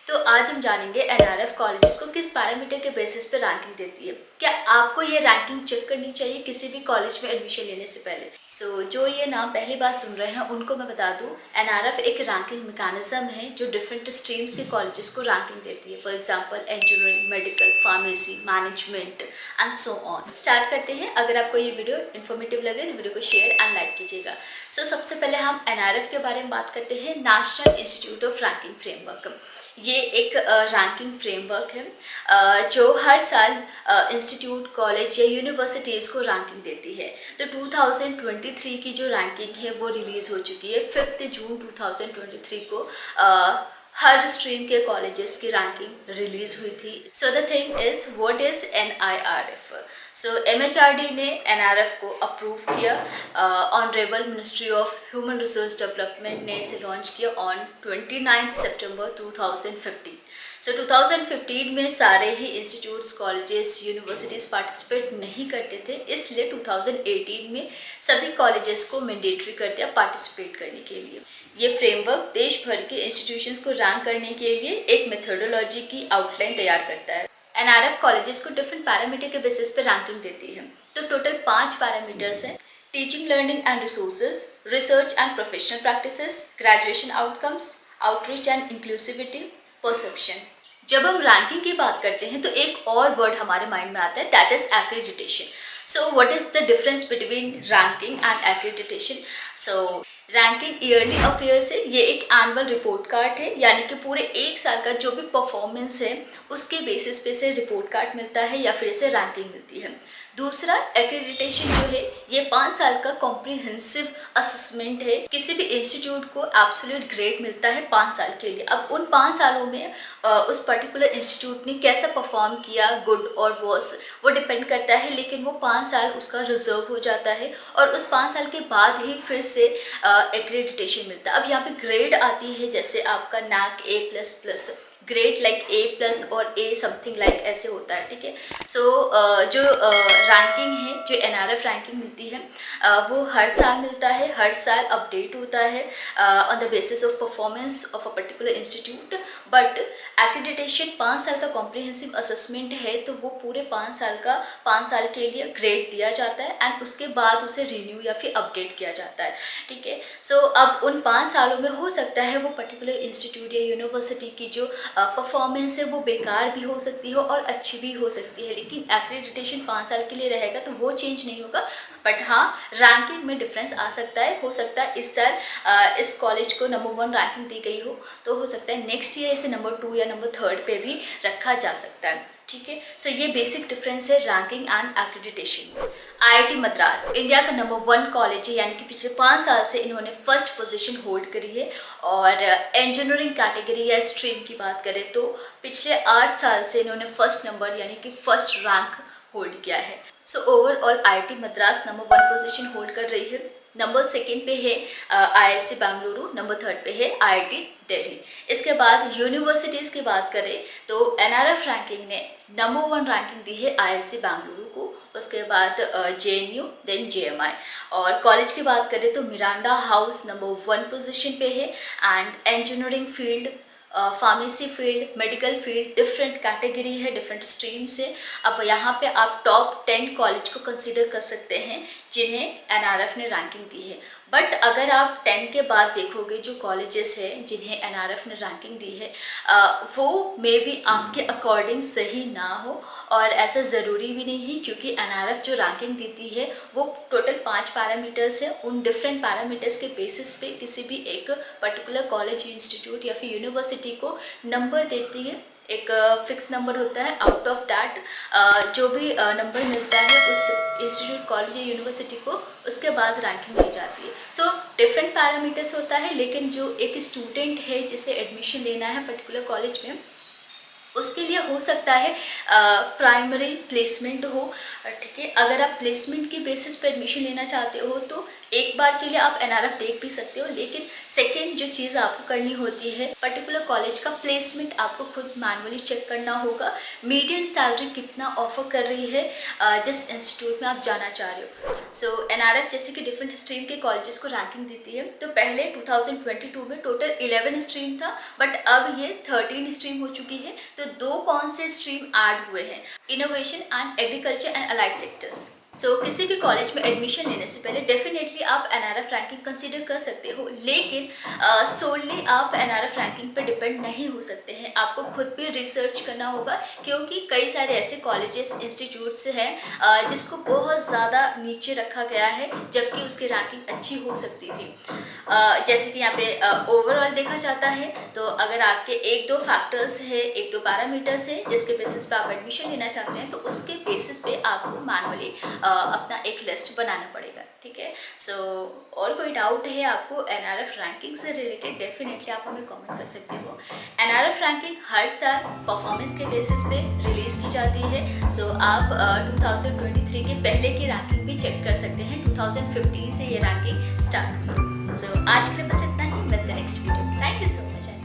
तो आज हम जानेंगे एनआरएफ कॉलेजेस को किस पैरामीटर के बेसिस पे रैंकिंग देती है। क्या आपको ये रैंकिंग चेक करनी चाहिए किसी भी कॉलेज में एडमिशन लेने से पहले? जो ये नाम पहली बार सुन रहे हैं उनको मैं बता दूं, एनआरएफ एक रैंकिंग मैकेनिज्म है जो डिफरेंट स्ट्रीम्स के कॉलेजेस को रैंकिंग देती है। For example engineering, medical, pharmacy, management and so on. Start करते हैं। अगर आपको ये वीडियो इन्फॉर्मेटिव लगे तो वीडियो को शेयर एंड लाइक कीजिएगा। सबसे पहले हम एनआरएफ के बारे में बात करते हैं। National institute of ranking framework, ये एक रैंकिंग फ्रेमवर्क है जो हर साल इंस्टीट्यूट, कॉलेज या यूनिवर्सिटीज़ को रैंकिंग देती है। तो 2023 की जो रैंकिंग है वो रिलीज़ हो चुकी है। 5 जून 2023 को हर स्ट्रीम के कॉलेजेस की रैंकिंग रिलीज हुई थी। So the thing is, what is NIRF? MHRD ने NRF को अप्रूव किया। Honourable ministry of human resource development ने इसे लॉन्च किया ऑन 29 सितंबर 2015। 2015 में सारे ही इंस्टीट्यूट्स, कॉलेजेस, यूनिवर्सिटीज़ पार्टिसिपेट नहीं करते थे, इसलिए 2018 में सभी कॉलेजेस को मैंडेटरी कर दिया पार्टिसिपेट करने के लिए। ये फ्रेमवर्क देश भर के इंस्टीट्यूशंस को रैंक करने के लिए एक मेथोडोलॉजी की आउटलाइन तैयार करता है। एनआरएफ कॉलेजेस को डिफरेंट पैरामीटर के बेसिस पे रैंकिंग देती है। तो टोटल 5 पैरामीटर्स हैं: teaching, learning and resources, research and professional practices, graduation outcomes, outreach and inclusivity, perception. जब हम रैंकिंग की बात करते हैं तो एक और वर्ड हमारे माइंड में आता है, that is accreditation. What is the difference between ranking and accreditation? Ranking yearly affairs है, ये एक एनुअल रिपोर्ट कार्ड है, यानी कि पूरे एक साल का जो भी परफॉर्मेंस है उसके बेसिस पे से रिपोर्ट कार्ड मिलता है या फिर इसे रैंकिंग मिलती है। दूसरा, एक्रेडिटेशन जो है ये 5 साल का कॉम्प्रिहेंसिव असेसमेंट है। किसी भी इंस्टीट्यूट को एब्सोल्यूट ग्रेड मिलता है 5 साल के लिए। अब उन 5 सालों में उस पर्टिकुलर इंस्टीट्यूट ने कैसा परफॉर्म किया, गुड और वर्स, वो डिपेंड करता है, लेकिन वो 5 साल उसका रिजर्व हो जाता है और उस 5 साल के बाद ही फिर से एक्रेडिटेशन मिलता है। अब यहाँ पे ग्रेड आती है, जैसे आपका NAAC A++, grade like A+ और A समथिंग लाइक ऐसे होता है, ठीक है। जो रैंकिंग है, जो NRF रैंकिंग मिलती है वो हर साल मिलता है, हर साल अपडेट होता है on the basis of performance of a particular institute. But accreditation 5 साल का कॉम्प्रिहेंसिव असेसमेंट है, तो वो पूरे 5 साल के लिए ग्रेड दिया जाता है एंड उसके बाद उसे रिन्यू या फिर अपडेट किया जाता है, ठीक है। अब उन 5 सालों में हो सकता है वो पर्टिकुलर इंस्टीट्यूट या यूनिवर्सिटी की जो परफॉर्मेंस है वो बेकार भी हो सकती है और अच्छी भी हो सकती है, लेकिन एक्रेडिटेशन 5 साल के लिए रहेगा तो वो चेंज नहीं होगा। बट हाँ, रैंकिंग में डिफरेंस आ सकता है। हो सकता है इस साल इस कॉलेज को नंबर 1 रैंकिंग दी गई हो, तो हो सकता है नेक्स्ट ईयर इसे नंबर 2 या नंबर 3 पे भी रखा जा सकता है, ठीक है। ये बेसिक डिफरेंस है ranking and accreditation. IIT Madras India का नंबर 1 कॉलेज है, यानी कि पिछले 5 साल से इन्होंने फर्स्ट पोजीशन होल्ड करी है। और इंजीनियरिंग कैटेगरी या स्ट्रीम की बात करें तो पिछले 8 साल से इन्होंने फर्स्ट नंबर यानी कि फर्स्ट रैंक होल्ड किया है। Overall IIT Madras number 1 position hold कर रही है। नंबर 2 पे है IISc बेंगलुरु, नंबर 3 पे है IIT दिल्ली। इसके बाद यूनिवर्सिटीज़ की बात करें तो NRF रैंकिंग ने नंबर 1 रैंकिंग दी है IISc बेंगलुरु को, उसके बाद JNU, देन JMI। और कॉलेज की बात करें तो मिरांडा हाउस नंबर 1 पोजीशन पे है। And engineering field, pharmacy field, medical field, different category है, डिफरेंट स्ट्रीम से। अब यहाँ पे आप टॉप 10 कॉलेज को कंसीडर कर सकते हैं जिन्हें NRF ने रैंकिंग दी है। बट अगर आप 10 के बाद देखोगे जो कॉलेजेस हैं जिन्हें NRF ने रैंकिंग दी है वो मे बी आपके अकॉर्डिंग सही ना हो, और ऐसा ज़रूरी भी नहीं है, क्योंकि NRF जो रैंकिंग देती है वो टोटल 5 पैरामीटर्स है। उन डिफरेंट पैरामीटर्स के बेसिस पे किसी भी एक पर्टिकुलर कॉलेज, इंस्टीट्यूट या फिर यूनिवर्सिटी को नंबर देती है। एक फिक्स नंबर होता है, आउट ऑफ दैट जो भी नंबर मिलता है उस इंस्टीट्यूट, कॉलेज या यूनिवर्सिटी को, उसके बाद रैंकिंग दी जाती है। डिफरेंट पैरामीटर्स होता है, लेकिन जो एक स्टूडेंट है जिसे एडमिशन लेना है पर्टिकुलर कॉलेज में, उसके लिए हो सकता है प्राइमरी प्लेसमेंट हो, ठीक है। अगर आप प्लेसमेंट की बेसिस पे एडमिशन लेना चाहते हो तो एक बार के लिए आप एनआरएफ देख भी सकते हो, लेकिन सेकेंड जो चीज़ आपको करनी होती है, पर्टिकुलर कॉलेज का प्लेसमेंट आपको खुद मैनुअली चेक करना होगा। मीडियम सैलरी कितना ऑफर कर रही है जिस इंस्टीट्यूट में आप जाना चाह रहे हो। सो एनआरएफ जैसे कि डिफरेंट स्ट्रीम के कॉलेजेस को रैंकिंग देती है। तो पहले 2022 में टोटल 11 स्ट्रीम था, बट अब ये 13 स्ट्रीम हो चुकी है। तो 2 कौन से स्ट्रीम ऐड हुए हैं, innovation and agriculture and allied sectors. So किसी भी कॉलेज में एडमिशन लेने से पहले डेफिनेटली आप एनआरएफ रैंकिंग कंसीडर कर सकते हो, लेकिन सोलली आप एनआरएफ रैंकिंग पे डिपेंड नहीं हो सकते हैं। आपको खुद भी रिसर्च करना होगा, क्योंकि कई सारे ऐसे कॉलेजेस इंस्टीट्यूट्स हैं जिसको बहुत ज़्यादा नीचे रखा गया है, जबकि उसकी रैंकिंग अच्छी हो सकती थी। जैसे कि यहाँ पे ओवरऑल देखा जाता है, तो अगर आपके 1-2 फैक्टर्स है, 1-2 पैरामीटर्स है जिसके बेसिस पे आप एडमिशन लेना चाहते हैं, तो उसके बेसिस पे आपको मैनुअली अपना एक लिस्ट बनाना पड़ेगा, ठीक है। सो और कोई डाउट है आपको एनआरएफ रैंकिंग से रिलेटेड, डेफिनेटली आप हमें कमेंट कर सकते हो। एनआरएफ रैंकिंग हर साल परफॉर्मेंस के बेसिस पे रिलीज़ की जाती है। सो आप 2023 के पहले की रैंकिंग भी चेक कर सकते हैं। 2015 से ये रैंकिंग स्टार्ट हुई। सो आज के लिए बस इतना ही, मिलते हैं next video. Thank you so much.